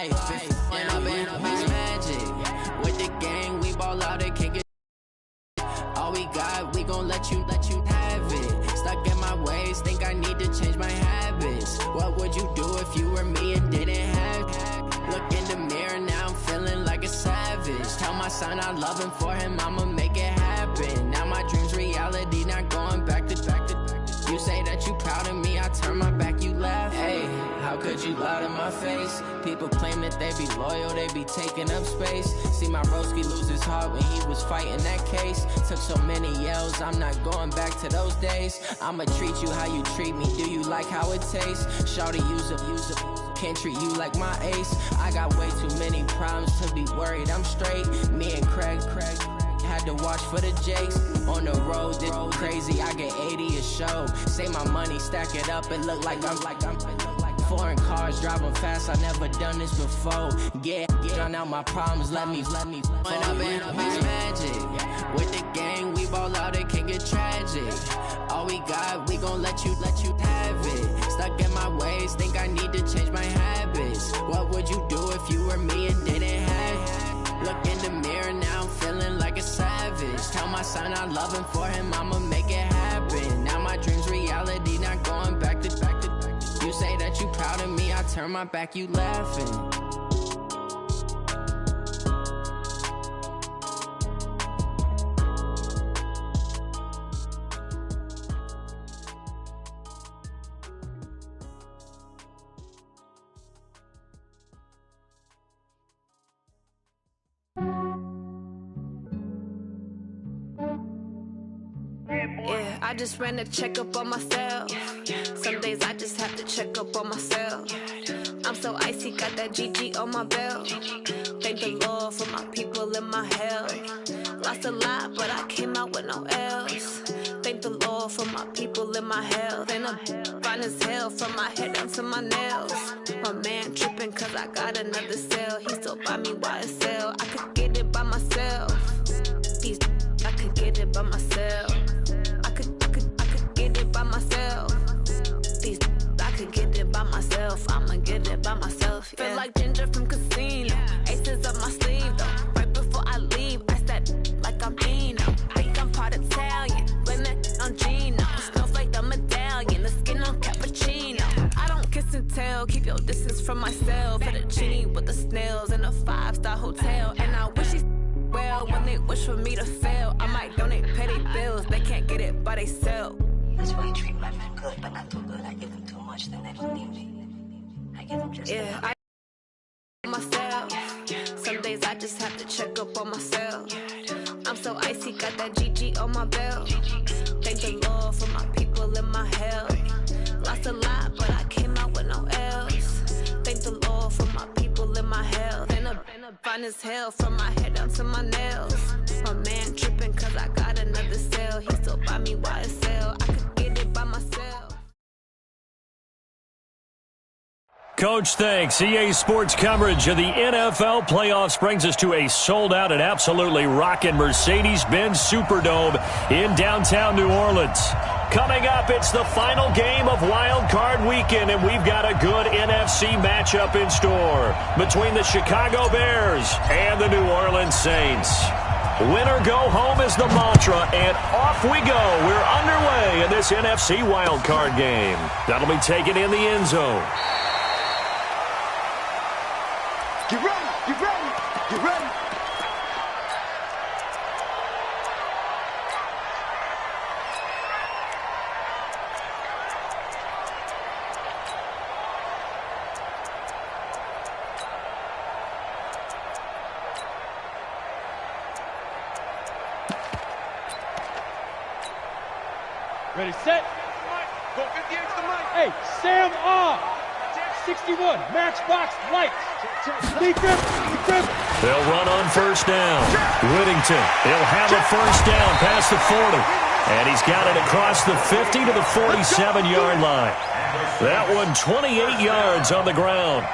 life. And I've been magic. With the gang, we ball out, it can't get all we got, we gon' let you have it. Stuck in my ways, think I need to change my habits. What would you do if you were me and didn't have? Look in the mirror, now I'm feeling like a savage. Tell my son I love him, for him I'ma make it happen. Now my dream's reality, not going back to. You say that you proud of me, I turn my back, you laugh. Hey, how could you lie to my face? People claim that they be loyal, they be taking up space. See my broski lose his heart when he was fighting that case. Took so many yells, I'm not going back to those days. I'ma treat you how you treat me, do you like how it tastes? Shawty, use up, can't treat you like my ace. I got way too many problems to be worried, I'm straight. Me and Craig had to watch for the Jakes. On the road, this crazy, I get 80 a show. Say my money, stack it up, it look like I'm foreign cars, driving fast, I never done this before. Get out my problems, let me When I've been magic. With the gang, we ball out, it can get tragic. All we got, we gon' let you have it. Stuck in my ways, think I need to change my habits. What would you do if you were me and didn't have? Look in the mirror, now I'm feeling like a savage. Tell my son I love him, for him I'ma make it happen. Now my dream's reality, not going back to. You say that you proud of me, I turn my back, you laughing. Yeah, I just ran a checkup on myself. Some days I just have to check up on myself. I'm so icy, got that GG on my belt. Thank the Lord for my people in my health. Lost a lot, but I came out with no L's. Thank the Lord for my people in my health. And I'm fine as hell from my head down to my nails. My man tripping cause I got another cell. He still buy me YSL. I could get it by myself. I could get it by myself. I could get it by myself. I could get it by myself. I'ma get it by myself. Yeah. Feel like Ginger from Casino. Aces up my sleeve though. Right before I leave, I step like I'm Dino. Think I'm part Italian. Blame that on Gino. Snowflake the medallion. The skin on cappuccino. I don't kiss and tell. Keep your distance from myself. Fettuccine with the snails in a 5-star hotel. And I wish he's well when they wish for me to fail. I might donate petty bills. They can't get it by themselves. That's why I treat my men good, but not too good. I give them too much, then they don't need me. I give them just enough. I myself. Some days I just have to check up on myself. I'm so icy, got that GG on my belt. Thank the Lord for my people in my health. Lost a lot, but I came out with no L's. Thank the Lord for my people in my health. And I'm fine as hell from my head down to my nails. My man tripping cause I got another cell. He still buy me YSL. I could get it by myself. Coach, thanks. EA Sports coverage of the NFL playoffs brings us to a sold-out and absolutely rocking Mercedes-Benz Superdome in downtown New Orleans. Coming up, it's the final game of Wild Card Weekend, and we've got a good NFC matchup in store between the Chicago Bears and the New Orleans Saints. Win or go home is the mantra, and off we go. We're underway in this NFC Wild Card game. That'll be taken in the end zone. Get ready, get ready, get ready. Ready, set. Go 58 to the mic. Hey, Sam off. 61, matchbox lights. Defense. They'll run on first down. Whittington, he'll have a first down past the 40. And he's got it across the 50 to the 47-yard line. That one 28 yards on the ground.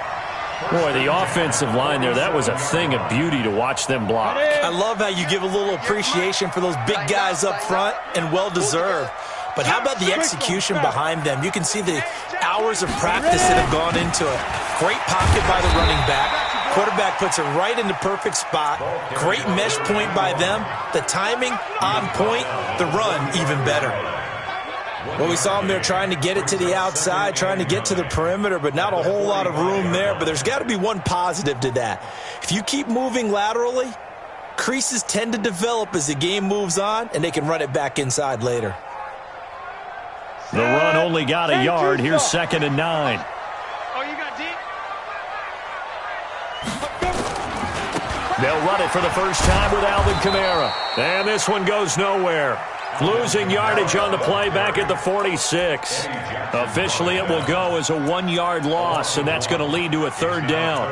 Boy, the offensive line there, that was a thing of beauty to watch them block. I love how you give a little appreciation for those big guys up front, and well-deserved. But how about the execution behind them? You can see the hours of practice that have gone into it. Great pocket by the running back. Quarterback puts it right in the perfect spot. Great mesh point by them. The timing on point. The run even better. Well, we saw him there trying to get it to the outside, trying to get to the perimeter, but not a whole lot of room there. But there's got to be one positive to that. If you keep moving laterally, creases tend to develop as the game moves on, and they can run it back inside later. The run only got a yard. Here's 2nd and 9. Oh, you got deep? They'll run it for the first time with Alvin Kamara. And this one goes nowhere. Losing yardage on the play back at the 46. Officially, it will go as a 1-yard loss, and that's going to lead to a 3rd down.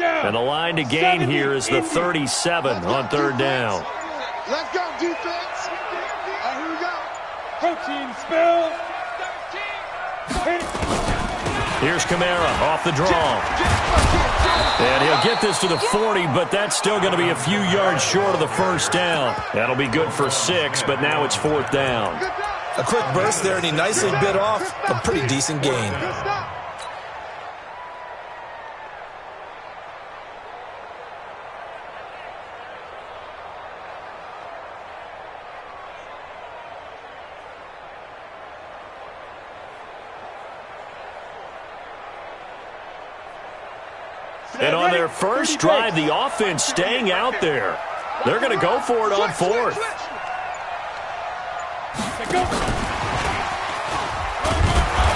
And the line to gain here is the 37 on 3rd down. Let's go, defense. Here we go. Protein spill. Here's Kamara off the draw. And he'll get this to the 40, but that's still going to be a few yards short of the 1st down. That'll be good for 6, but now it's 4th down. A quick burst there, and he nicely bit off a pretty decent gain. And on their first drive, the offense staying out there. They're going to go for it on 4th.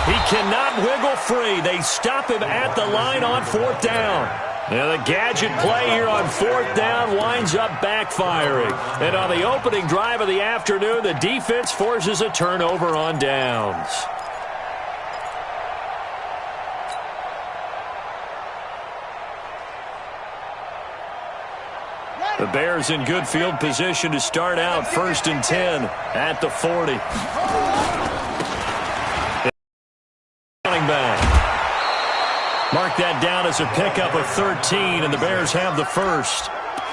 He cannot wiggle free. They stop him at the line on 4th down. And the gadget play here on 4th down winds up backfiring. And on the opening drive of the afternoon, the defense forces a turnover on downs. The Bears in good field position to start out 1st and 10 at the 40. Running back. Mark that down as a pickup of 13, and the Bears have the 1st.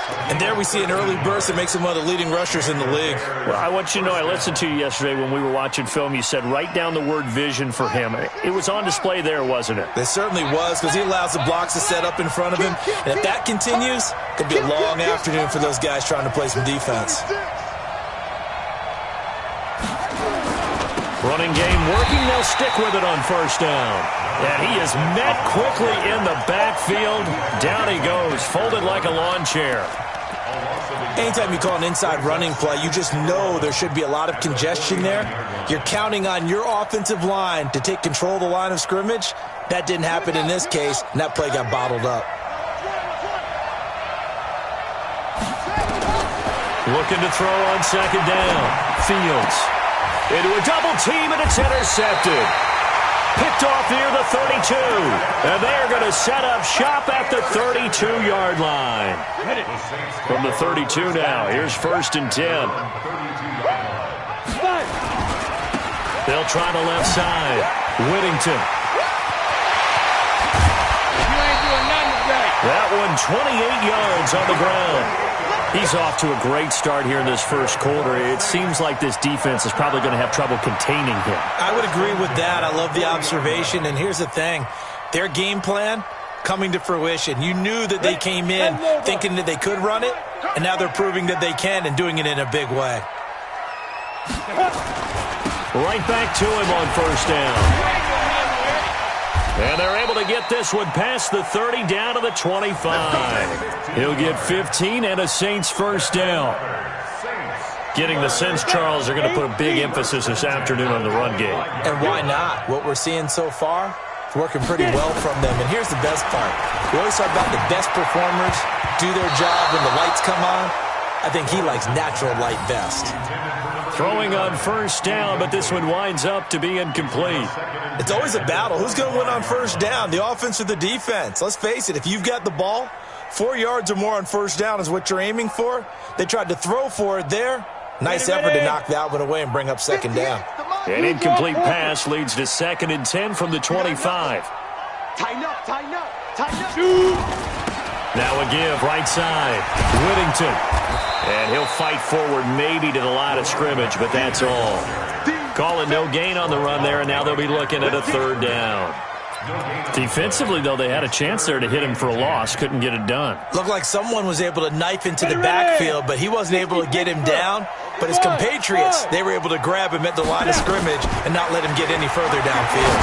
And there we see an early burst that makes him one of the leading rushers in the league. Well, I want you to know, I listened to you yesterday when we were watching film. You said write down the word vision for him. It was on display there, wasn't it? It certainly was, because he allows the blocks to set up in front of him. And if that continues, it could be a long afternoon for those guys trying to play some defense. Running game working. They'll stick with it on 1st down. And he is met quickly in the backfield. Down he goes, folded like a lawn chair. Anytime you call an inside running play, you just know there should be a lot of congestion there. You're counting on your offensive line to take control of the line of scrimmage. That didn't happen in this case, and that play got bottled up. Looking to throw on 2nd down. Fields into a double team, and it's intercepted. Picked off near the 32. And they're going to set up shop at the 32-yard line. From the 32 now, here's 1st and 10. They'll try the left side. Whittington. You ain't doing nothing today. That one 28 yards on the ground. He's off to a great start here in this 1st quarter. It seems like this defense is probably going to have trouble containing him. I would agree with that. I love the observation. And here's the thing. Their game plan coming to fruition. You knew that they came in thinking that they could run it, and now they're proving that they can and doing it in a big way. Right back to him on 1st down. And they're able to get this one past the 30 down to the 25. He'll get 15 and a Saints 1st down. Getting the sense, Charles, they're going to put a big emphasis this afternoon on the run game. And why not? What we're seeing so far is working pretty well from them. And here's the best part. We always talk about the best performers do their job when the lights come on. I think he likes natural light best. Throwing on 1st down, but this one winds up to be incomplete. It's always a battle. Who's going to win on 1st down, the offense or the defense? Let's face it, if you've got the ball, 4 yards or more on first down is what you're aiming for. They tried to throw for it there. Nice effort to knock that one away and bring up second down. An incomplete pass leads to 2nd and 10 from the 25. Tighten up, tighten up, tighten up. Now a give, right side. Whittington. And he'll fight forward maybe to the line of scrimmage, but that's all. Call it no gain on the run there, and now they'll be looking at a 3rd down. Defensively, though, they had a chance there to hit him for a loss. Couldn't get it done. Looked like someone was able to knife into the backfield, but he wasn't able to get him down. But his compatriots, they were able to grab him at the line of scrimmage and not let him get any further downfield.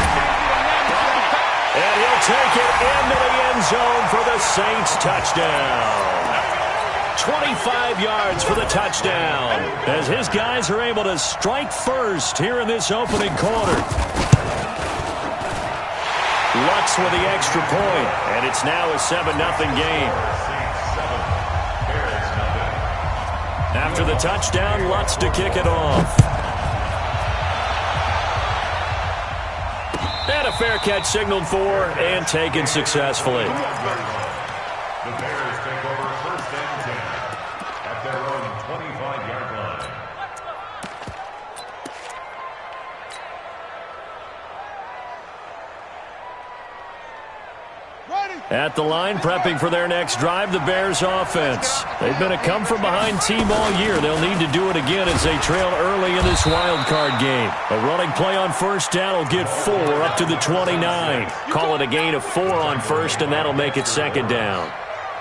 And he'll take it into the end zone for the Saints touchdown. 25 yards for the touchdown as his guys are able to strike first here in this opening quarter. Lutz with the extra point, and it's now a 7-0 game. After the touchdown, Lutz to kick it off. And a fair catch signaled for and taken successfully. The Bears take over 1st and 10 at their own 25-yard line. At the line, prepping for their next drive, the Bears offense. They've been a come-from-behind team all year. They'll need to do it again as they trail early in this wild card game. A running play on first down will get 4 up to the 29. Call it a gain of 4 on first, and that'll make it 2nd down.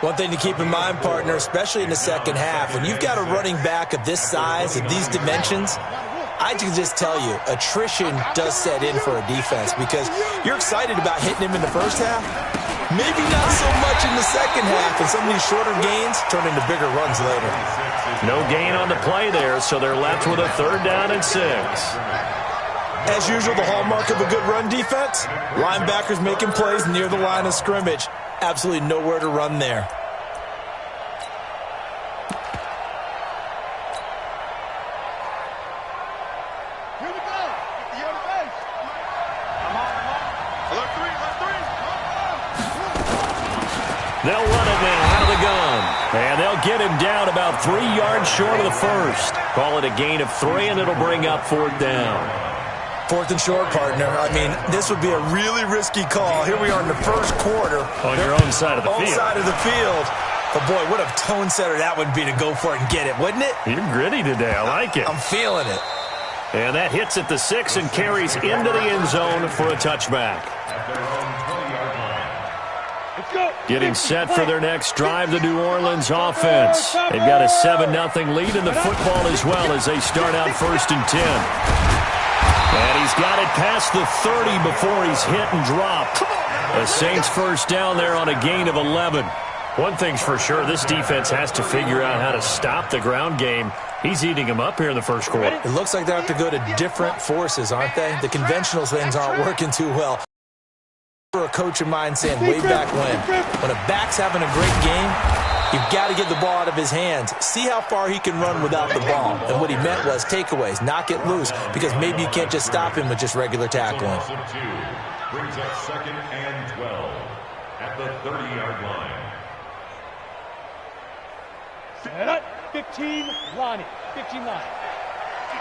One thing to keep in mind, partner, especially in the second half, when you've got a running back of this size, of these dimensions, I can just tell you, attrition does set in for a defense because you're excited about hitting him in the first half. Maybe not so much in the second half, and some of these shorter gains turn into bigger runs later. No gain on the play there, so they're left with a 3rd down and 6. As usual, the hallmark of a good run defense, linebackers making plays near the line of scrimmage. Absolutely nowhere to run there. Here we go. The other base. Come on. Alert 3, alert 3. They'll run it now out of the gun. And they'll get him down about 3 yards short of the first. Call it a gain of 3, and it'll bring up 4th down. 4th and short, partner. I mean, this would be a really risky call. Here we are in the first quarter. On your own side of the field. Own side of the field. But, boy, what a tone setter that would be to go for it and get it, wouldn't it? You're gritty today. I like it. I'm feeling it. And that hits at the 6 and carries into the end zone for a touchback. Getting set for their next drive, the New Orleans offense. They've got a 7-0 lead in the football as well as they start out 1st and 10. And he's got it past the 30 before he's hit and dropped. The Saints first down there on a gain of 11. One thing's for sure, this defense has to figure out how to stop the ground game. He's eating them up here in the first quarter. It looks like they have to go to different forces, aren't they? The conventional things aren't working too well. For a coach of mine saying way back when a back's having a great game, you've got to get the ball out of his hands. See how far he can run without the ball. And what he meant was takeaways, knock it loose, because maybe you can't just stop him with just regular tackling. Brings up 2nd and 12 at the 30-yard line. Set up. 15, Lonnie. 15 line.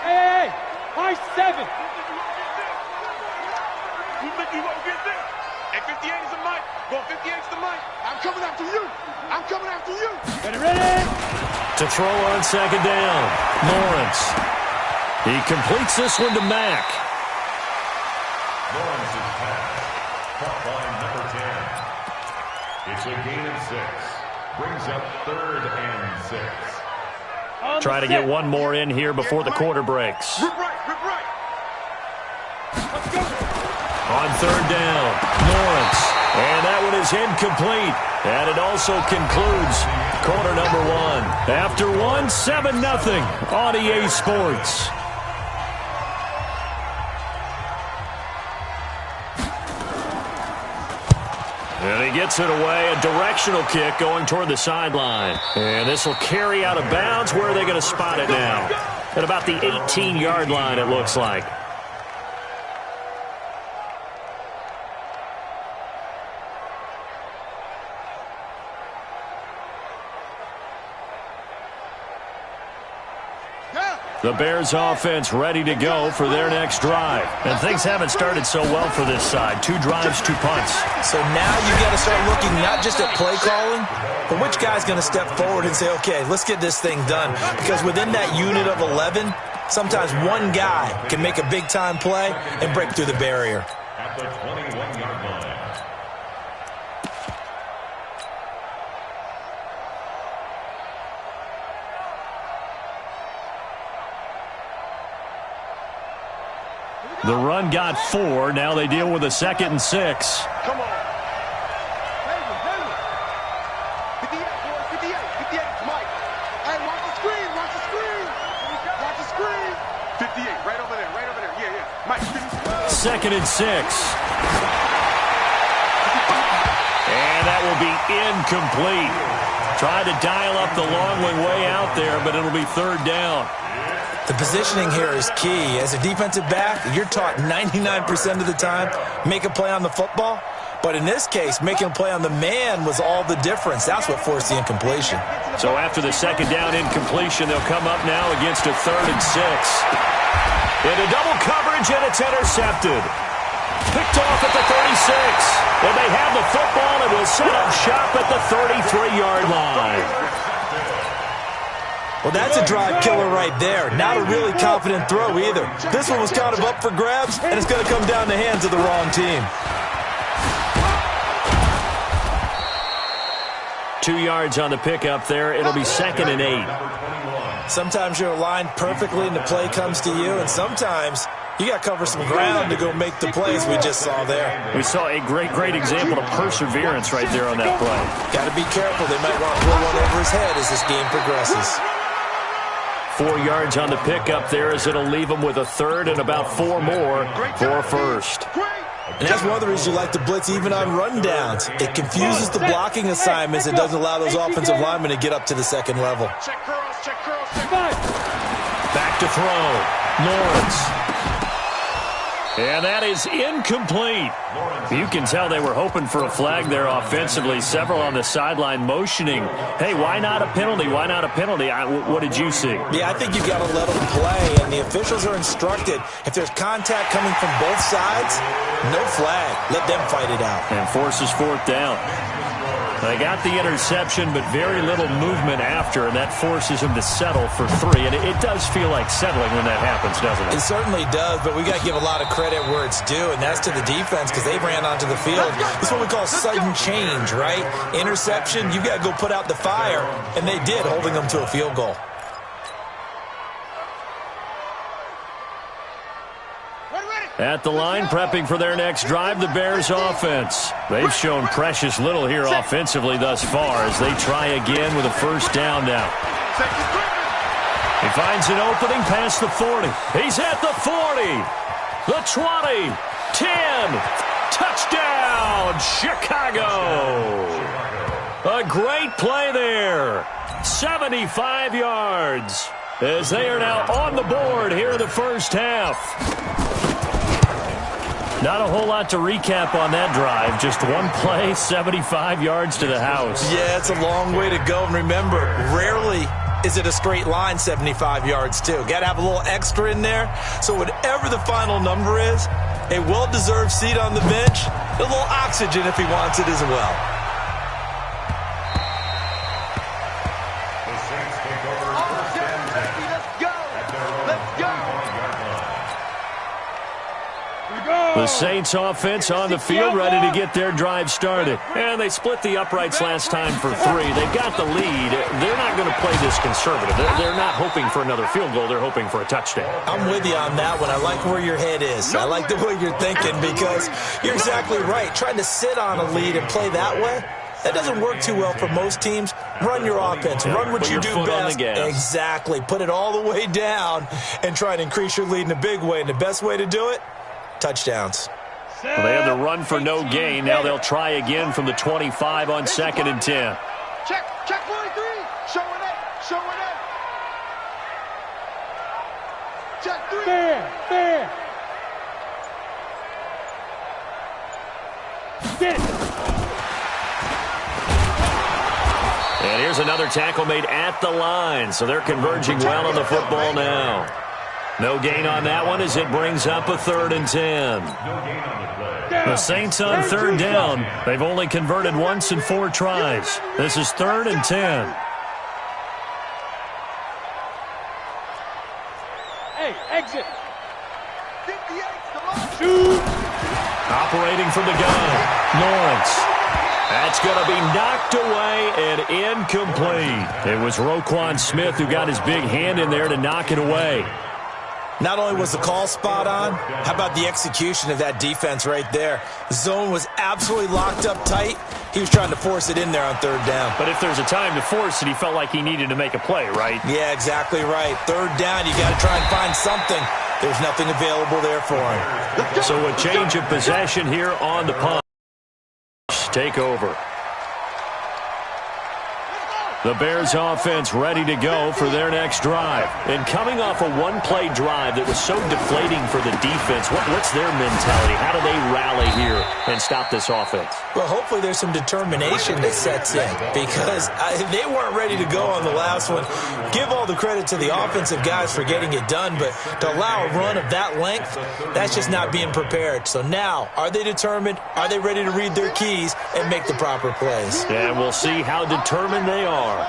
Hey, high 7. You think you won't get there? At 58 is the mic. Go 58 is the mic. I'm coming after you. I'm coming after you. Ready. To throw on 2nd down, Lawrence. He completes this one to Mack. Lawrence's pass, caught by number 10. It's a gain of 6. Brings up 3rd and 6. Try to get one more in here before the quarter breaks. Rip right. Let's go. On 3rd down, Lawrence. And that one is incomplete. And it also concludes quarter number 1. After 7-0 on EA Sports. And he gets it away, a directional kick going toward the sideline. And this will carry out of bounds. Where are they going to spot it now? At about the 18-yard line, it looks like. The Bears offense ready to go for their next drive. And things haven't started so well for this side. 2 drives, 2 punts. So now you got to start looking not just at play calling, but which guy's going to step forward and say, okay, let's get this thing done. Because within that unit of 11, sometimes one guy can make a big-time play and break through the barrier. At the 21-yard line. The run got 4. Now they deal with a 2nd and 6. Come on. 58, 58, Mike. Hey, watch the screen, watch the screen. Watch the screen. 58, right over there, yeah. Mike, 2nd and 6. And that will be incomplete. Tried to dial up the long one way out there, but it'll be 3rd down. The positioning here is key. As a defensive back, you're taught 99% of the time, make a play on the football. But in this case, making a play on the man was all the difference. That's what forced the incompletion. So after the 2nd down incompletion, they'll come up now against a 3rd and 6. Into double coverage, and it's intercepted. Picked off at the 36. And they have the football and will set up shop at the 33-yard line. Well, that's a drive killer right there. Not a really confident throw either. This one was kind of up for grabs, and it's going to come down the hands of the wrong team. 2 yards on the pickup there. It'll be 2nd and 8. Sometimes you're aligned perfectly and the play comes to you, and sometimes you got to cover some ground to go make the plays we just saw there. We saw a great example of perseverance right there on that play. Got to be careful. They might want to pull one over his head as this game progresses. 4 yards on the pickup there as it'll leave them with a 3rd and about 4 more for a 1st. And that's one of the reasons you like to blitz even on rundowns. It confuses the blocking assignments. It doesn't allow those offensive linemen to get up to the 2nd level. Back to throw. Lawrence. And that is incomplete. You can tell they were hoping for a flag there offensively. Several on the sideline motioning. Hey, why not a penalty? Why not a penalty? What did you see? Yeah, I think you've got to let them play, and the officials are instructed. If there's contact coming from both sides, no flag. Let them fight it out. And forces 4th down. They got the interception, but very little movement after, and that forces him to settle for 3. And it does feel like settling when that happens, doesn't it? It certainly does, but we got to give a lot of credit where it's due, and that's to the defense because they ran onto the field. This is what we call sudden change, right? Interception, you got to go put out the fire, and they did, holding them to a field goal. At the line, prepping for their next drive, the Bears offense. They've shown precious little here offensively thus far as they try again with a 1st down now. He finds an opening past the 40. He's at the 40, the 20, 10, touchdown, Chicago. A great play there, 75 yards, as they are now on the board here in the 1st half. Not a whole lot to recap on that drive. Just one play, 75 yards to the house. Yeah, it's a long way to go. And remember, rarely is it a straight line 75 yards, too. Got to have a little extra in there. So whatever the final number is, a well-deserved seat on the bench, a little oxygen if he wants it as well. The Saints take over 1st and 10. Let's go! The Saints offense on the field ready to get their drive started. And they split the uprights last time for 3. They've got the lead. They're not going to play this conservative. They're not hoping for another field goal. They're hoping for a touchdown. I'm with you on that one. I like where your head is. I like the way you're thinking because you're exactly right. Trying to sit on a lead and play that way, that doesn't work too well for most teams. Run your offense. Run what you do best. Exactly. Put it all the way down and try to increase your lead in a big way. And the best way to do it, touchdowns. Well, they had the run for no gain. Now they'll try again from the 25 on 2nd and 10. Check 43. Showing it. Check 3. Fair. And here's there's another tackle made at the line, so they're converging well on the football now. No gain on that one as it brings up a 3rd and 10. The Saints on 3rd down. They've only converted once in 4 tries. This is 3rd and 10. Hey, exit. Shoot. Operating from the gun, Lawrence. That's going to be knocked away and incomplete. It was Roquan Smith who got his big hand in there to knock it away. Not only was the call spot on, how about the execution of that defense right there? The zone was absolutely locked up tight. He was trying to force it in there on 3rd down. But if there's a time to force it, he felt like he needed to make a play, right? Yeah, exactly right. 3rd down, you got to try and find something. There's nothing available there for him. So a change of possession here on the punt. Take over. The Bears offense ready to go for their next drive. And coming off a one-play drive that was so deflating for the defense, what's their mentality? How do they rally here and stop this offense? Well, hopefully there's some determination that sets in because they weren't ready to go on the last one. Give all the credit to the offensive guys for getting it done, but to allow a run of that length, that's just not being prepared. So now, are they determined? Are they ready to read their keys and make the proper plays? And we'll see how determined they are. Now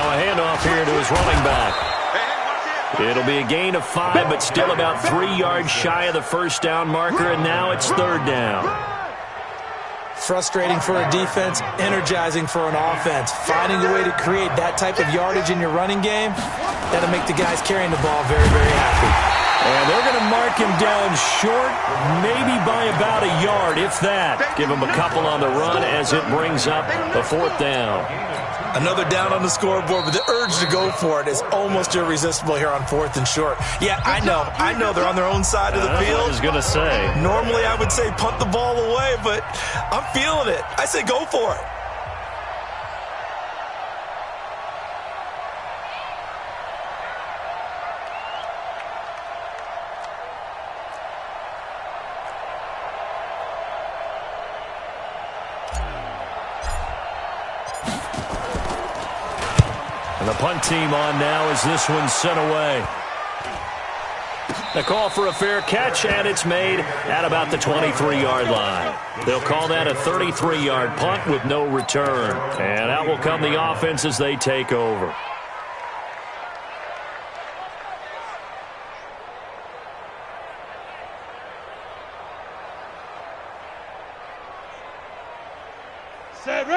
a handoff here to his running back. It'll be a gain of 5, but still about 3 yards shy of the 1st down marker, and now it's 3rd down. Frustrating for a defense, energizing for an offense. Finding a way to create that type of yardage in your running game, that'll make the guys carrying the ball very, very happy. And they're going to mark him down short, maybe by about a yard, if that. Give him a couple on the run as it brings up the 4th down. Another down on the scoreboard, but the urge to go for it is almost irresistible here on 4th and short. Yeah, I know they're on their own side of the field. I was going to say. Normally I would say punt the ball away, but I'm feeling it. I say go for it. And the punt team on now as this one's sent away. The call for a fair catch, and it's made at about the 23-yard line. They'll call that a 33-yard punt with no return. And out will come the offense as they take over.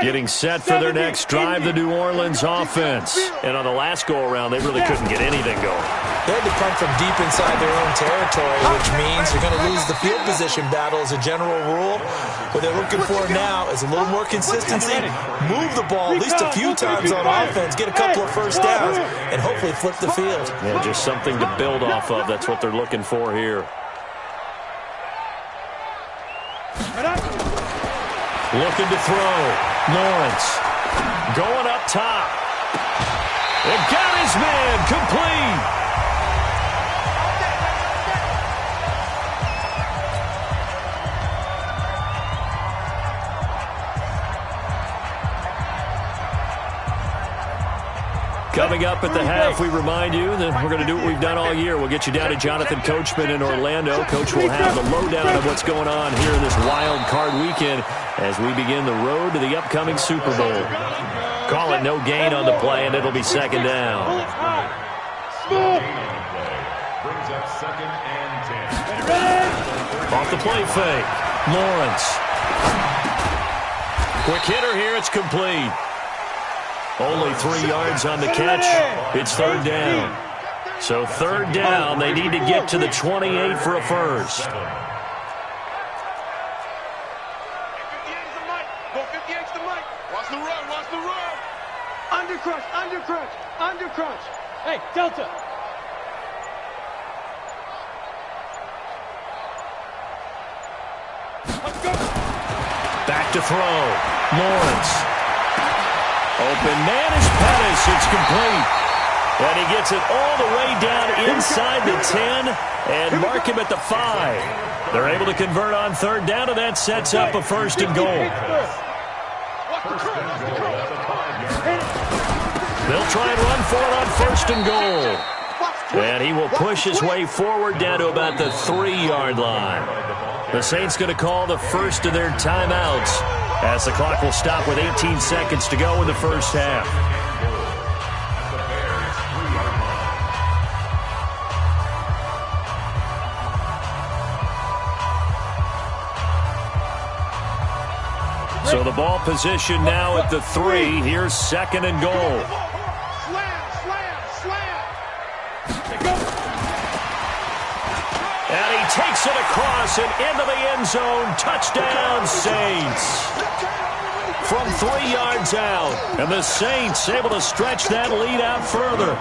Getting set for their next drive, the New Orleans offense. And on the last go-around, they really couldn't get anything going. They had to punt from deep inside their own territory, which means they're going to lose the field position battle as a general rule. What they're looking for now is a little more consistency, move the ball at least a few times on offense, get a couple of 1st downs, and hopefully flip the field. Yeah, just something to build off of. That's what they're looking for here. Looking to throw. Lawrence going up top. And got his man complete. Coming up at the half, we remind you that we're going to do what we've done all year. We'll get you down to Jonathan Coachman in Orlando. Coach will have the lowdown of what's going on here this wild card weekend as we begin the road to the upcoming Super Bowl. Call it no gain on the play, and it'll be 2nd down. Brings up 2nd and 10. Off the play fake. Lawrence. Quick hitter here. It's complete. Only 3 yards on the catch. It's 3rd down. So 3rd down, they need to get to the 28 for a first. Watch the run, watch the run. Undercrunch, undercrunch, undercrunch. Hey, Delta. Let's go. Back to throw. Lawrence. Open man is Pettis. It's complete. And he gets it all the way down inside the 10 and mark him at the 5. They're able to convert on 3rd down, and that sets up a 1st and goal. First and goal at the They'll try and run for it on 1st and goal. And he will push his way forward down to about the 3-yard line. The Saints going to call the first of their timeouts as the clock will stop with 18 seconds to go in the first half. So the ball position now at the 3. Here's 2nd and goal. And he takes it across and into the end zone. Touchdown, Saints. From 3 yards out. And the Saints able to stretch that lead out further.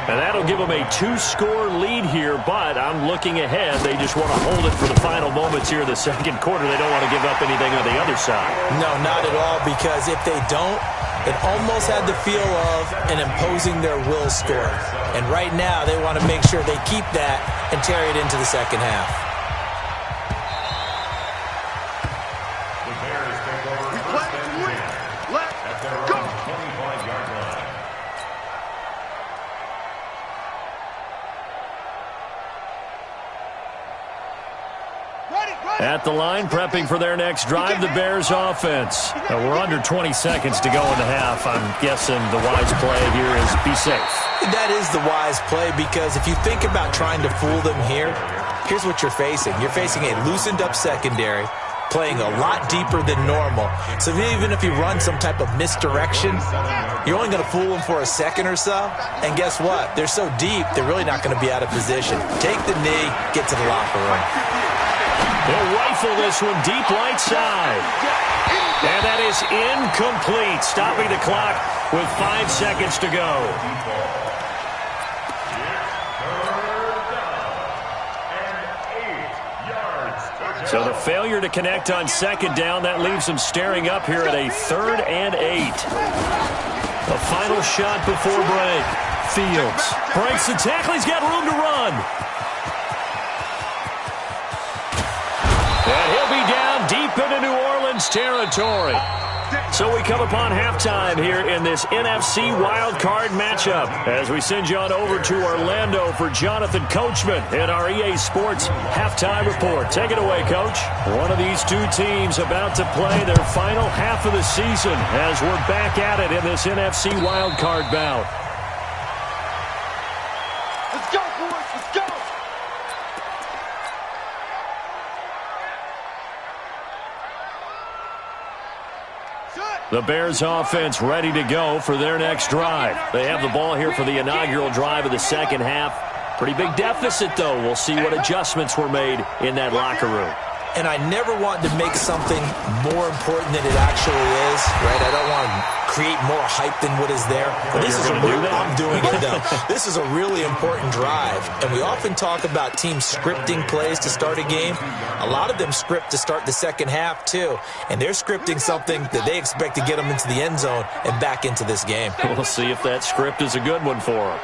And that'll give them a 2-score lead here, but I'm looking ahead. They just want to hold it for the final moments here in the second quarter. They don't want to give up anything on the other side. No, not at all, because if they don't, it almost had the feel of an imposing their will story. And right now, they want to make sure they keep that and carry it into the second half. The Bears take over first and 10 at their own 25-yard line. At the line, prepping for their next drive, the Bears offense. We're under 20 seconds to go in the half. I'm guessing the wise play here is be safe. That is the wise play, because if you think about trying to fool them here, here's what you're facing. You're facing a loosened-up secondary, playing a lot deeper than normal. So even if you run some type of misdirection, you're only going to fool them for a second or so. And guess what? They're so deep, they're really not going to be out of position. Take the knee, get to the locker room. They'll rifle this one deep right side. And that is incomplete, stopping the clock with 5 seconds to go. So the failure to connect on 2nd down, that leaves them staring up here at a 3rd and 8. A final shot before break. Fields breaks the tackle. He's got room to run. And he'll be down deep into New Orleans territory. So we come upon halftime here in this NFC wildcard matchup as we send you on over to Orlando for Jonathan Coachman in our EA Sports halftime report. Take it away, Coach. One of these two teams about to play their final half of the season as we're back at it in this NFC wildcard bout. Let's go, boys. Let's go. The Bears offense ready to go for their next drive. They have the ball here for the inaugural drive of the second half. Pretty big deficit, though. We'll see what adjustments were made in that locker room. And I never want to make something more important than it actually is, right? I don't want to create more hype than what is there. But this is I'm doing it, though. This is a really important drive. And we often talk about teams scripting plays to start a game. A lot of them script to start the second half, too. And they're scripting something that they expect to get them into the end zone and back into this game. We'll see if that script is a good one for them.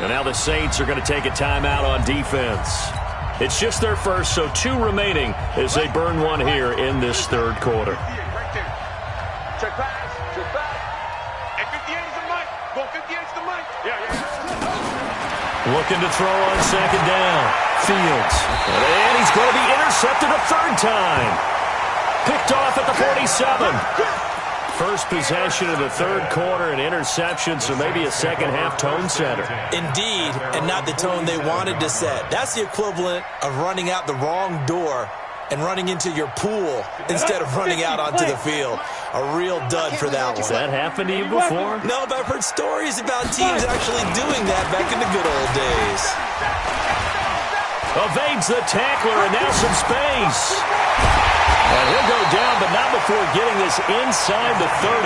And now the Saints are going to take a timeout on defense. It's just their first, so 2 remaining as they burn one here in this third quarter. Check pass. Check pass. And 58 is the mic. Go 58 is the mic. Yeah. Looking to throw on 2nd down. Fields. And he's going to be intercepted a 3rd time. Picked off at the 47. First possession of the third quarter, an interception, so maybe a second half tone setter. Indeed, and not the tone they wanted to set. That's the equivalent of running out the wrong door and running into your pool instead of running out onto the field. A real dud for that one. Has that happened to you before? No, but I've heard stories about teams actually doing that back in the good old days. Evades the tackler, and now some space. And he'll go down, but not before getting this inside the 30.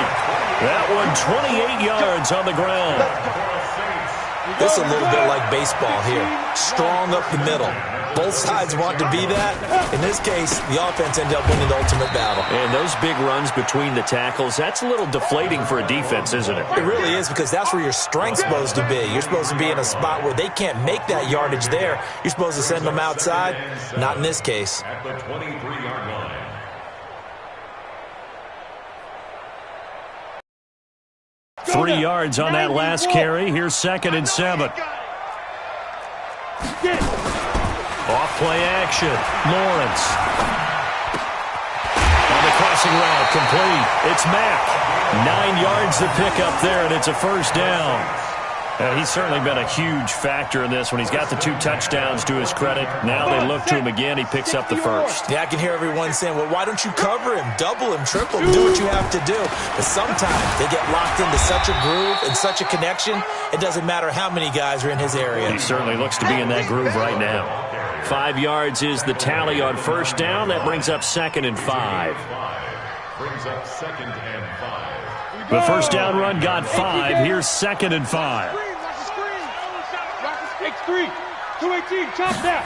That one 28 yards on the ground. This is a little bit like baseball here. Strong up the middle. Both sides want to be that. In this case, the offense ended up winning the ultimate battle. And those big runs between the tackles, that's a little deflating for a defense, isn't it? It really is, because that's where your strength's supposed to be. You're supposed to be in a spot where they can't make that yardage there. You're supposed to send them outside. Not in this case. At the 23-yard line. 3 yards on that last carry. Here's 2nd and 7. Off play action. Lawrence. On the crossing route, complete. It's Mack. 9 yards to pick up there, and it's a first down. He's certainly been a huge factor in this when he's got the 2 touchdowns to his credit. Now they look to him again. He picks up the first. Yeah, I can hear everyone saying, well, why don't you cover him, double him, triple him, do what you have to do. But sometimes they get locked into such a groove and such a connection, it doesn't matter how many guys are in his area. He certainly looks to be in that groove right now. 5 yards is the tally on first down. That brings up 2nd and 5. Brings up 2nd and 5. The first down run got 5. Here's 2nd and 5. X3, 218, chop that.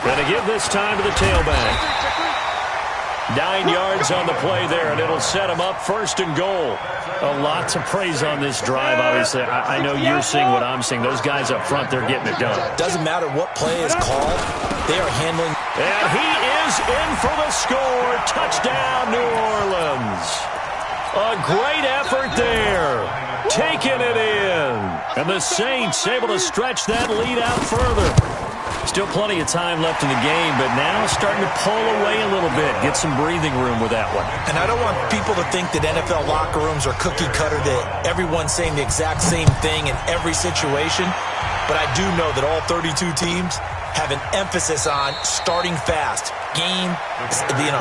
Gonna give this time to the tailback. 9 yards on the play there, and it'll set him up 1st and goal. A lot to praise on this drive, obviously. I know you're seeing what I'm seeing. Those guys up front, they're getting it done. Doesn't matter what play is called. They are handling. And he is in for the score. Touchdown, New Orleans. A great effort there. Taking it in. And the Saints able to stretch that lead out further. Still plenty of time left in the game, but now starting to pull away a little bit. Get some breathing room with that one. And I don't want people to think that NFL locker rooms are cookie cutter, that everyone's saying the exact same thing in every situation. But I do know that all 32 teams have an emphasis on starting fast. Game,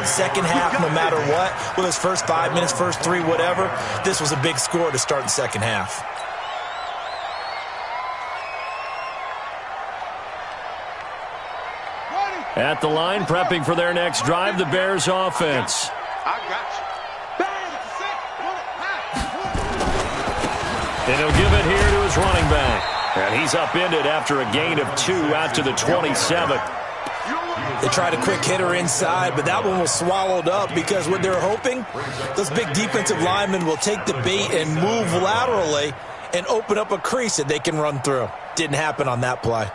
second half, no matter what. Whether it's first 5 minutes, first 3, whatever. This was a big score to start the second half. At the line, prepping for their next drive, the Bears offense. I got you. And he'll give it here to his running back. And he's upended after a gain of 2 out to the 27. They tried a quick hitter inside, but that one was swallowed up because what they're hoping, those big defensive linemen will take the bait and move laterally and open up a crease that they can run through. Didn't happen on that play.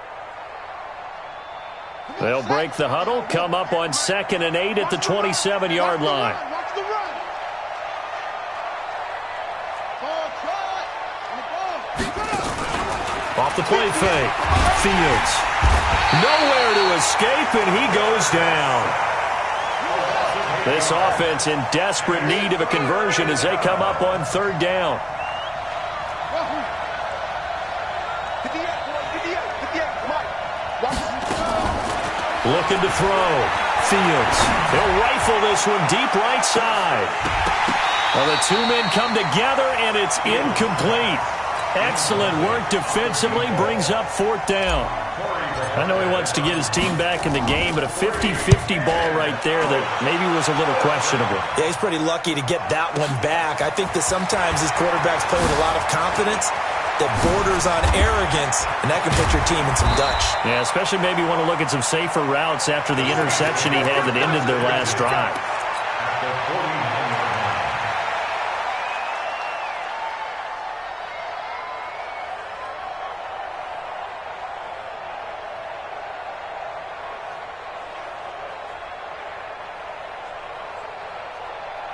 They'll break the huddle, come up on 2nd and 8 at the 27-yard line. Off the play fake. Fields. Nowhere to escape, and he goes down. This offense in desperate need of a conversion as they come up on 3rd down. Looking to throw. Fields. He'll rifle this one deep right side. Well, the 2 men come together, and it's incomplete. Excellent work defensively, brings up 4th down. I know he wants to get his team back in the game, but a 50-50 ball right there that maybe was a little questionable. Yeah, he's pretty lucky to get that one back. I think that sometimes these quarterbacks play with a lot of confidence that borders on arrogance, and that can put your team in some Dutch. Yeah, especially maybe want to look at some safer routes after the interception he had that ended their last drive.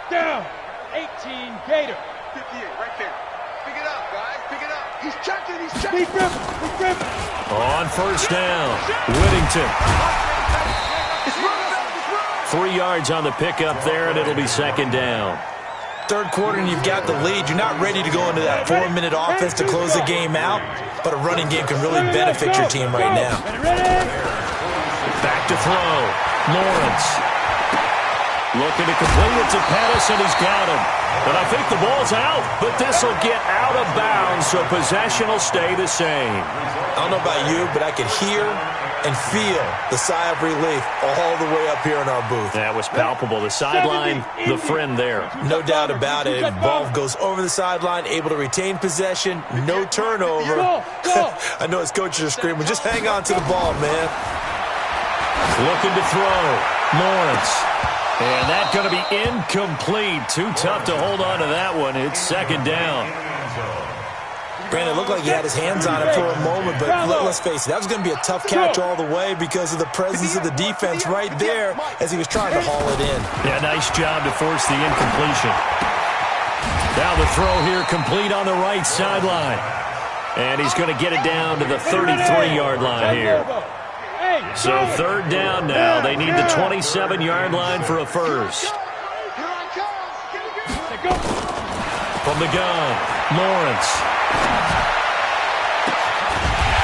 Down. 18 Gator. 58, right there. Pick it up, guys. Pick it up. He's checking. He's checking. He's gripping. On 1st down, Whittington. 3 yards on the pickup there, and it'll be 2nd down. 3rd quarter, and you've got the lead. You're not ready to go into that 4-minute offense to close the game out, but a running game can really benefit your team right now. Back to throw. Lawrence. Looking to complete it to Pettis, and he's got him. But I think the ball's out, but this will get out of bounds, so possession will stay the same. I don't know about you, but I could hear and feel the sigh of relief all the way up here in our booth. That was palpable. The sideline, the friend there. No doubt about it. Ball goes over the sideline, able to retain possession, no turnover. I know his coaches are screaming, just hang on to the ball, man. Looking to throw. Lawrence. And that's going to be incomplete. Too tough to hold on to that one. It's 2nd down. Brandon, it looked like he had his hands on it for a moment, but let's face it, that was going to be a tough catch all the way because of the presence of the defense right there as he was trying to haul it in. Yeah, nice job to force the incompletion. That Now the throw here complete on the right sideline. And he's going to get it down to the 33-yard line here. So third down now. They need the 27-yard line for a first. From the gun, Lawrence.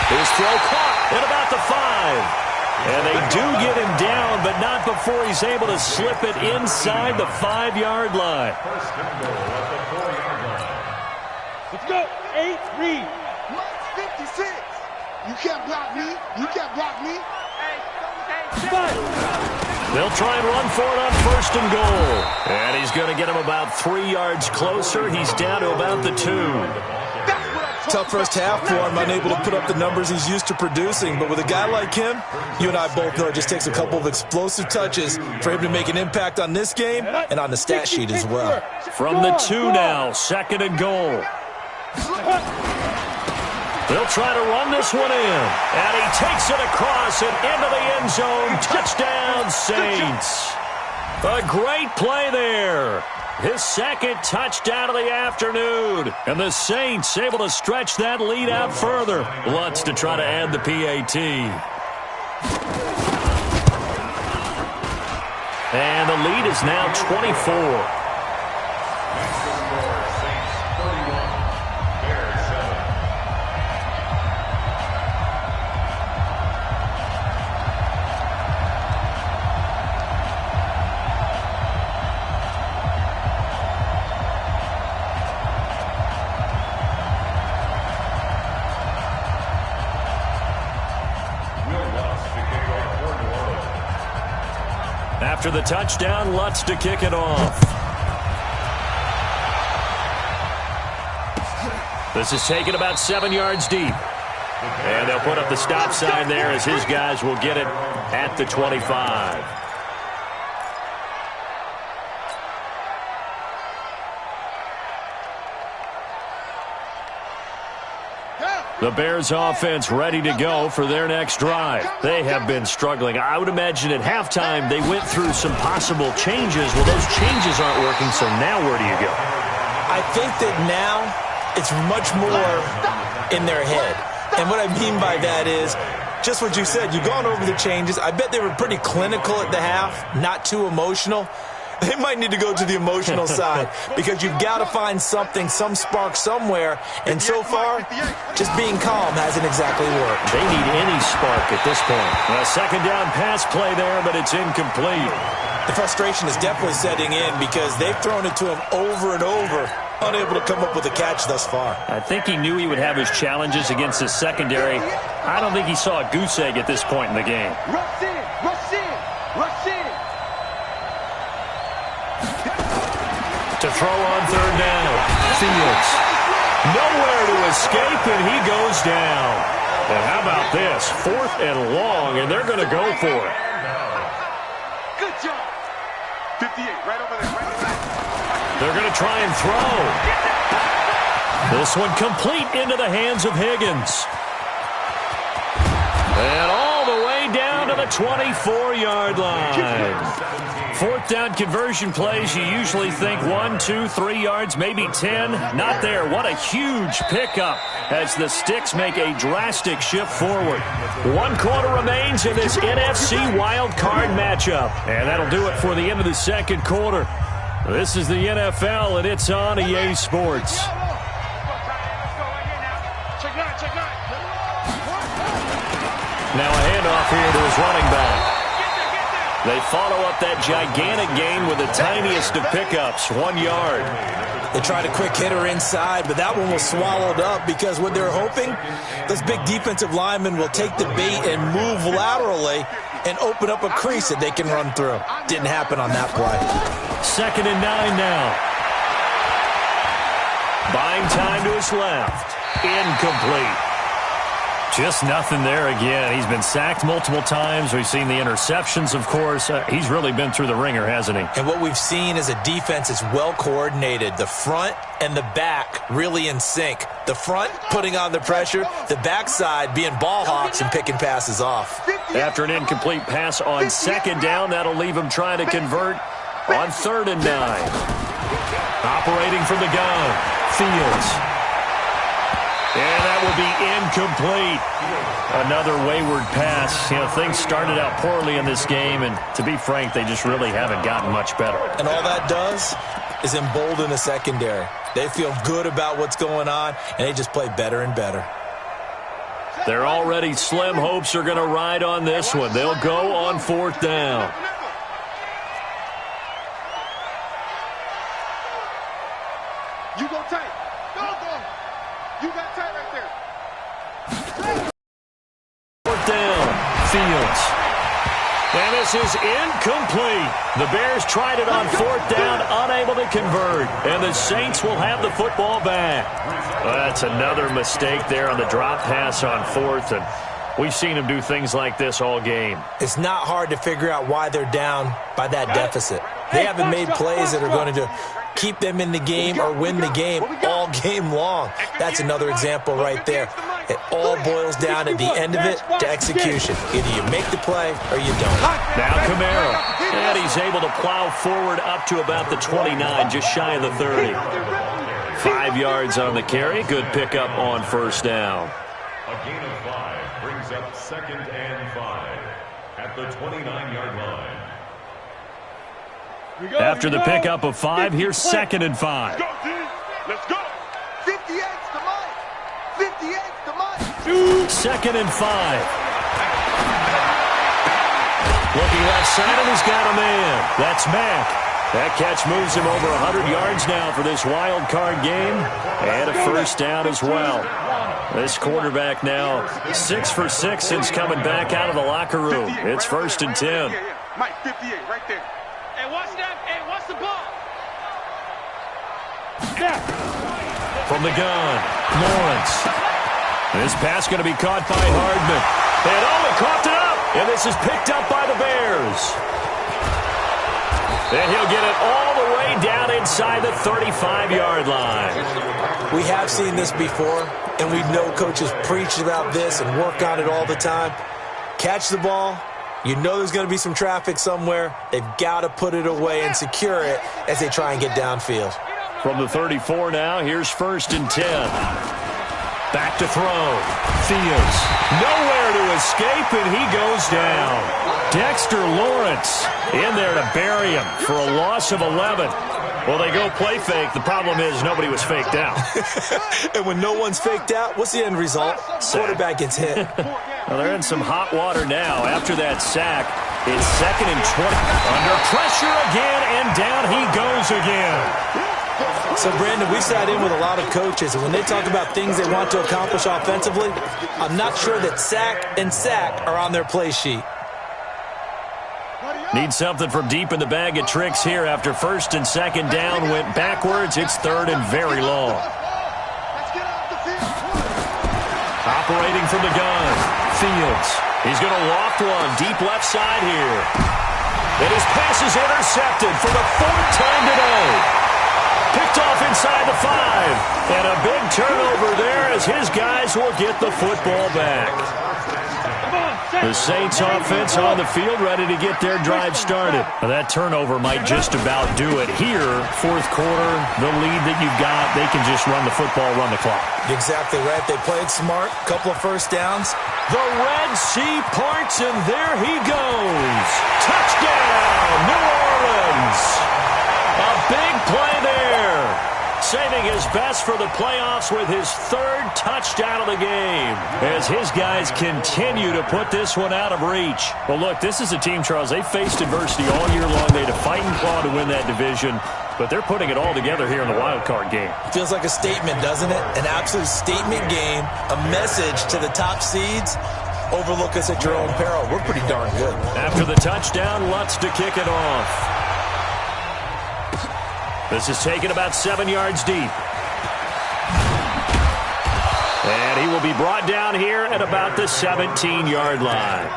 His throw caught at about the 5. And they do get him down, but not before he's able to slip it inside the 5-yard line. First and goal at the 4-yard line. Let's go. 8-3. 56. You can't block me. You can't block me. They'll try and run for it on first and goal. And he's going to get him about 3 yards closer. He's down to about the 2. Tough first half for him, unable to put up the numbers he's used to producing. But with a guy like him, you and I both know it just takes a couple of explosive touches for him to make an impact on this game and on the stat sheet as well. From the 2 now, second and goal. They'll try to run this one in. And he takes it across and into the end zone. Touchdown, Saints. A great play there. His second touchdown of the afternoon. And the Saints able to stretch that lead out further. Lutz to try to add the PAT. And the lead is now 24. After the touchdown, Lutz to kick it off. This is taken about 7 yards deep. And they'll put up the stop sign there as his guys will get it at the 25. The Bears offense ready to go for their next drive. They have been struggling. I would imagine at halftime they went through some possible changes. Well, those changes aren't working, so now where do you go? I think that now it's much more in their head. And what I mean by that is just what you said. You've gone over the changes. I bet they were pretty clinical at the half, not too emotional. They might need to go to the emotional side because you've got to find something, some spark somewhere. And so far, just being calm hasn't exactly worked. They need any spark at this point. A second down pass play there, but it's incomplete. The frustration is definitely setting in because they've thrown it to him over and over, unable to come up with a catch thus far. I think he knew he would have his challenges against his secondary. I don't think he saw a goose egg at this point in the game. Rush in, rush in, rush in. To throw on third down. Fields. Nowhere to escape, and he goes down. And how about this? 4th and long, and they're going to go for it. Good job. 58, right over there, right over there. They're going to try and throw. This one complete into the hands of Higgins. And all the way down to the 24-yard line. 4th down conversion plays, you usually think 1, 2, 3 yards, maybe 10. Not there. What a huge pickup as the Sticks make a drastic shift forward. 1 quarter remains in this NFC wildcard matchup. And that'll do it for the end of the second quarter. This is the NFL, and it's on EA Sports. Now a handoff here to his running back. They follow up that gigantic gain with the tiniest of pickups, 1 yard. They tried a quick hitter inside, but that one was swallowed up because what they're hoping, those big defensive linemen will take the bait and move laterally and open up a crease that they can run through. Didn't happen on that play. 2nd and 9 now. Buying time to his left. Incomplete. Just nothing there again. He's been sacked multiple times. We've seen the interceptions, of course. He's really been through the ringer, hasn't he? And what we've seen is a defense that's well coordinated. The front and the back really in sync. The front putting on the pressure. The backside being ball hawks and picking passes off. After an incomplete pass on 2nd down, that'll leave him trying to convert on 3rd and 9. Operating from the gun, Fields. And that will be incomplete. Another wayward pass. You know, things started out poorly in this game, and to be frank, they just really haven't gotten much better. And all that does is embolden the secondary. They feel good about what's going on, and they just play better and better. Their already slim hopes are going to ride on this one. They'll go on 4th down. You go tight. Go. You got tight right there. 4th down, Fields. And this is incomplete. The Bears tried it on 4th down, unable to convert. And the Saints will have the football back. Well, that's another mistake there on the drop pass on 4th. And we've seen them do things like this all game. It's not hard to figure out why they're down by that deficit. They haven't made plays that are going to keep them in the game or win the game all game long. That's another example right there. It all boils down at the end of it to execution. Either you make the play or you don't. Now Kamara. And he's able to plow forward up to about the 29, just shy of the 30. 5 yards on the carry. Good pickup on 1st down. A gain of 5 brings up 2nd and 5 at the 29-yard line. After the pickup of 5, here's 2nd and 5. Let's go. 58's the Mike. 58's the Mike. 2nd and 5. Looking left side, and he's got a man. That's Mack. That catch moves him over 100 yards now for this wild card game. And a 1st down as well. This quarterback now 6 for 6 since coming back out of the locker room. It's 1st and 10. Mike, 58 right there. Hey, watch that. Hey, watch the ball. From the gun, Lawrence. This pass going to be caught by Hardman. And he coughed it up. And this is picked up by the Bears. And he'll get it all the way down inside the 35-yard line. We have seen this before, and we know coaches preach about this and work on it all the time. Catch the ball. You know there's going to be some traffic somewhere. They've got to put it away and secure it as they try and get downfield. From the 34 now, here's 1st and 10. Back to throw. Fields. Nowhere to escape, and he goes down. Dexter Lawrence in there to bury him for a loss of 11. Well, they go play fake. The problem is nobody was faked out. And when no one's faked out, what's the end result? Quarterback gets hit. Well, they're in some hot water now. After that sack, it's 2nd and 20. Under pressure again, and down he goes again. So, Brandon, we sat in with a lot of coaches, and when they talk about things they want to accomplish offensively, I'm not sure that sack and sack are on their play sheet. Need something from deep in the bag of tricks here after 1st and 2nd down went backwards. It's 3rd and very long. Operating from the gun, Fields. He's going to loft one deep left side here. And his pass is intercepted for the 4th time today. Picked off inside the 5. And a big turnover there as his guys will get the football back. The Saints offense on the field ready to get their drive started. Now that turnover might just about do it here. 4th quarter, the lead that you've got, they can just run the football, run the clock. Exactly right. They played smart. Couple of 1st downs. The Red Sea parts, and there he goes. Touchdown, New Orleans. A big play there. Saving his best for the playoffs with his 3rd touchdown of the game as his guys continue to put this one out of reach. Well, look, this is a team, Charles, they faced adversity all year long. They had to fight and claw to win that division, but they're putting it all together here in the wild card game. Feels like a statement, doesn't it? An absolute statement game, a message to the top seeds. Overlook us at your own peril. We're pretty darn good. After the touchdown, Lutz to kick it off. This is taken about 7 yards deep. And he will be brought down here at about the 17-yard line.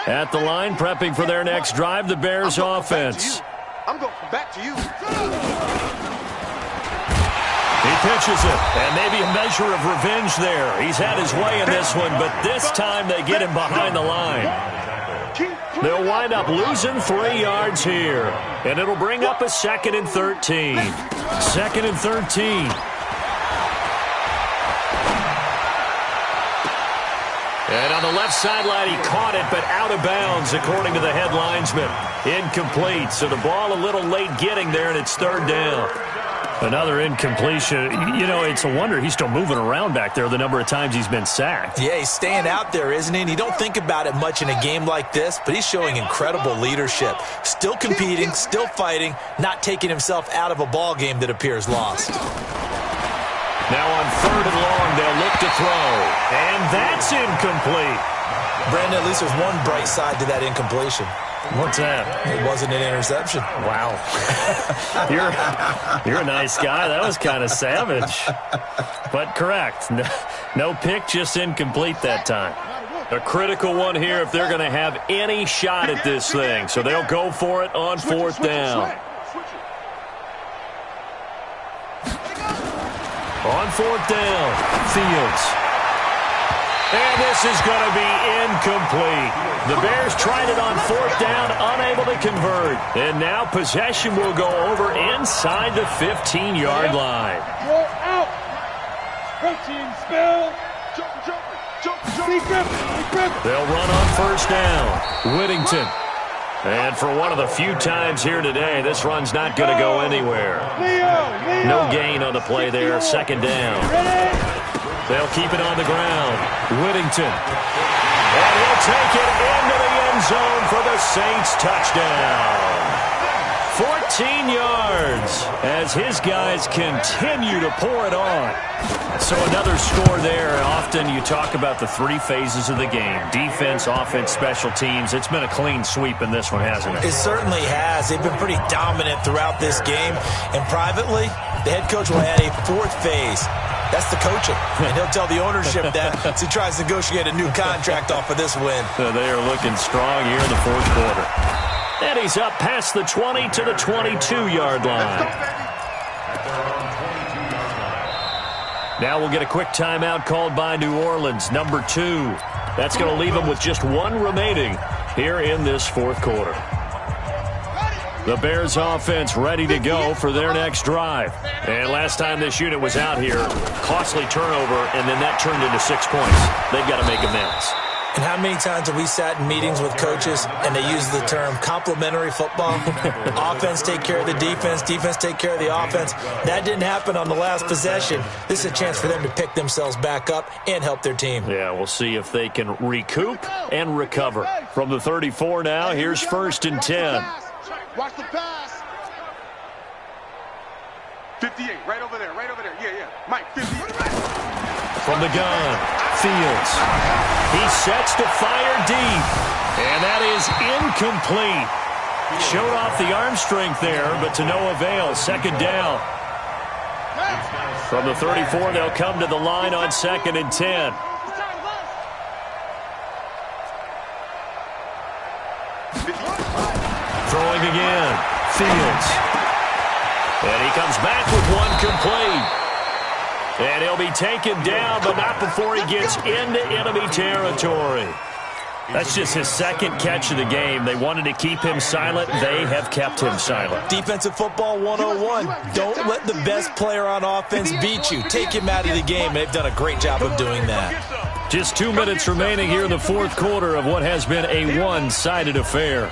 At the line, prepping for their next drive, the Bears offense. I'm going back to you. He pitches it, and maybe a measure of revenge there. He's had his way in this one, but this time they get him behind the line. They'll wind up losing 3 yards here. And it'll bring up a 2nd and 13. 2nd and 13. And on the left sideline, he caught it, but out of bounds, according to the head linesman. Incomplete. So the ball a little late getting there, and it's 3rd down. Another incompletion. You know, it's a wonder he's still moving around back there the number of times he's been sacked. Yeah, he's staying out there, isn't he? And you don't think about it much in a game like this, but he's showing incredible leadership. Still competing, still fighting, not taking himself out of a ball game that appears lost. Now on 3rd and long, they'll look to throw. And that's incomplete. Brandon, at least there's one bright side to that incompletion. What's that? It wasn't an interception. Wow. You're a nice guy. That was kind of savage. But correct. No pick, just incomplete that time. A critical one here if they're going to have any shot at this thing. So they'll go for it on 4th down. On 4th down, Fields. And this is going to be incomplete. The Bears tried it on 4th down, unable to convert. And now possession will go over inside the 15-yard line. Roll out. Coaching spell. They'll run on 1st down. Whittington. And for one of the few times here today, this run's not going to go anywhere. No gain on the play there. 2nd down. They'll keep it on the ground. Whittington. And he'll take it into the end zone for the Saints touchdown. 14 yards as his guys continue to pour it on. So another score there. Often you talk about the 3 phases of the game. Defense, offense, special teams. It's been a clean sweep in this one, hasn't it? It certainly has. They've been pretty dominant throughout this game. And privately, the head coach will add a 4th phase. That's the coaching. And he'll tell the ownership that as he tries to negotiate a new contract off of this win. So they are looking strong here in the 4th quarter. And he's up past the 20 to the 22-yard line. Now we'll get a quick timeout called by New Orleans, number 2. That's going to leave them with just 1 remaining here in this 4th quarter. The Bears offense ready to go for their next drive. And last time this unit was out here, costly turnover, and then that turned into 6 points. They've got to make amends. And how many times have we sat in meetings with coaches and they use the term complementary football? Offense take care of the defense, defense take care of the offense. That didn't happen on the last possession. This is a chance for them to pick themselves back up and help their team. Yeah, we'll see if they can recoup and recover. From the 34 now, here's 1st and 10. Watch the pass. 58, right over there, right over there. Yeah, yeah. Mike, 58. From the gun, Fields. He sets to fire deep. And that is incomplete. Showed off the arm strength there, but to no avail. 2nd down. From the 34, they'll come to the line on 2nd and 10. Throwing again, Fields. And he comes back with 1 complete. And he'll be taken down, but not before he gets into enemy territory. That's just his 2nd catch of the game. They wanted to keep him silent. They have kept him silent. Defensive football 101. Don't let the best player on offense beat you. Take him out of the game. They've done a great job of doing that. Just 2 minutes remaining here in the 4th quarter of what has been a one-sided affair.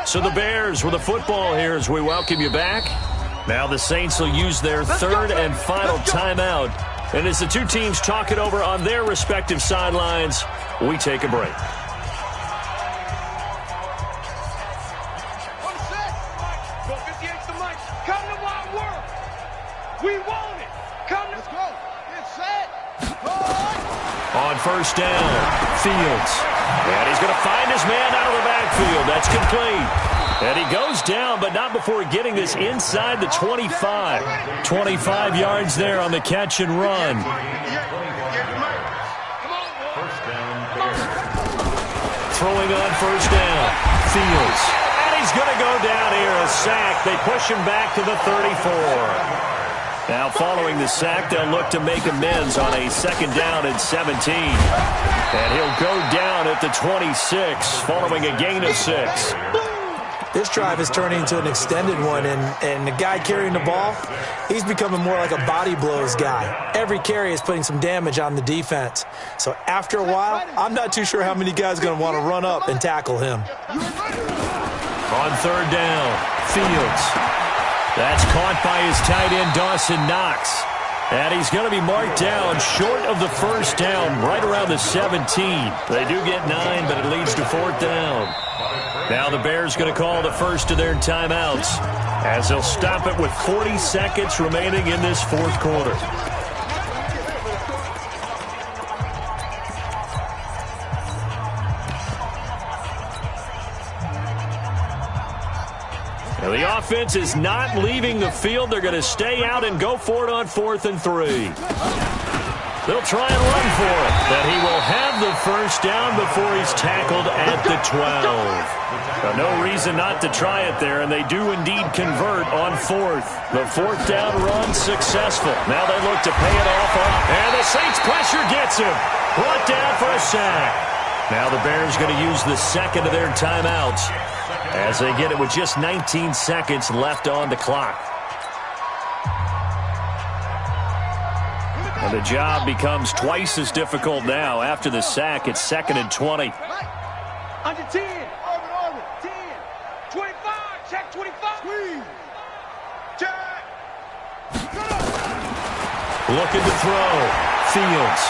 So the Bears with the football here as we welcome you back. Now the Saints will use their 3rd and final timeout. And as the 2 teams talk it over on their respective sidelines, we take a break. On 1st down, Fields. And he's going to find his man out of the backfield. That's complete. And he goes down, but not before getting this inside the 25. 25 yards there on the catch and run. Throwing on 1st down, Fields. And he's going to go down here, a sack. They push him back to the 34. Now following the sack, they'll look to make amends on a 2nd down and 17. And he'll go down at the 26 following a gain of 6. This drive is turning into an extended one, and the guy carrying the ball, he's becoming more like a body blows guy. Every carry is putting some damage on the defense. So after a while, I'm not too sure how many guys are going to want to run up and tackle him. On 3rd down, Fields. That's caught by his tight end, Dawson Knox. And he's going to be marked down short of the 1st down, right around the 17. They do get 9, but it leads to 4th down. Now the Bears going to call the first of their timeouts as they'll stop it with 40 seconds remaining in this 4th quarter. Now the offense is not leaving the field. They're going to stay out and go for it on 4th and 3. They'll try and run for it, but he will have the 1st down before he's tackled at the 12. No reason not to try it there, and they do indeed convert on 4th. The 4th down run successful. Now they look to pay it off, and the Saints pressure gets him. Brought down for a sack. Now the Bears going to use the 2nd of their timeouts as they get it with just 19 seconds left on the clock. And the job becomes twice as difficult now. After the sack, it's 2nd and 20. Under 10. 10. 25. Check 25. Squeeze. Check. Looking to throw. Fields.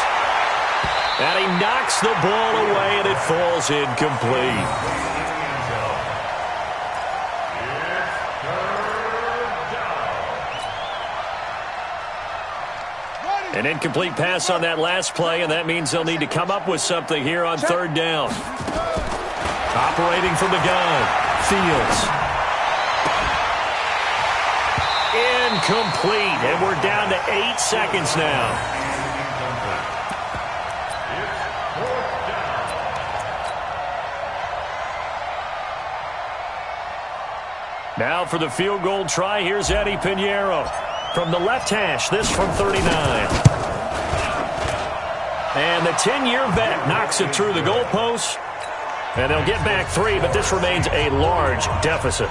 And he knocks the ball away, and it falls incomplete. An incomplete pass on that last play, and that means they'll need to come up with something here on 3rd down. Operating from the gun, Fields. Incomplete, and we're down to 8 seconds now. Now for the field goal try, here's Eddie Pinheiro. From the left hash, this from 39. And the 10-year vet knocks it through the goalpost. And they'll get back 3, but this remains a large deficit.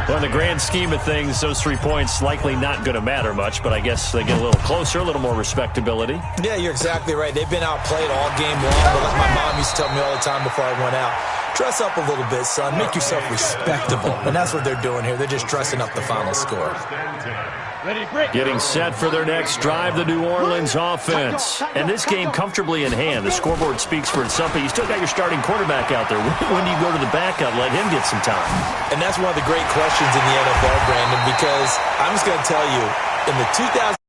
Well, in the grand scheme of things, those 3 points likely not going to matter much, but I guess they get a little closer, a little more respectability. Yeah, you're exactly right. They've been outplayed all game long, but like my mom used to tell me all the time before I went out, dress up a little bit, son. Make yourself respectable. And that's what they're doing here. They're just dressing up the final score. Getting set for their next drive, the New Orleans offense. And this game comfortably in hand. The scoreboard speaks for itself, but you still got your starting quarterback out there. When do you go to the backup, let him get some time? And that's one of the great questions in the NFL, Brandon, because I'm just going to tell you, in the 2000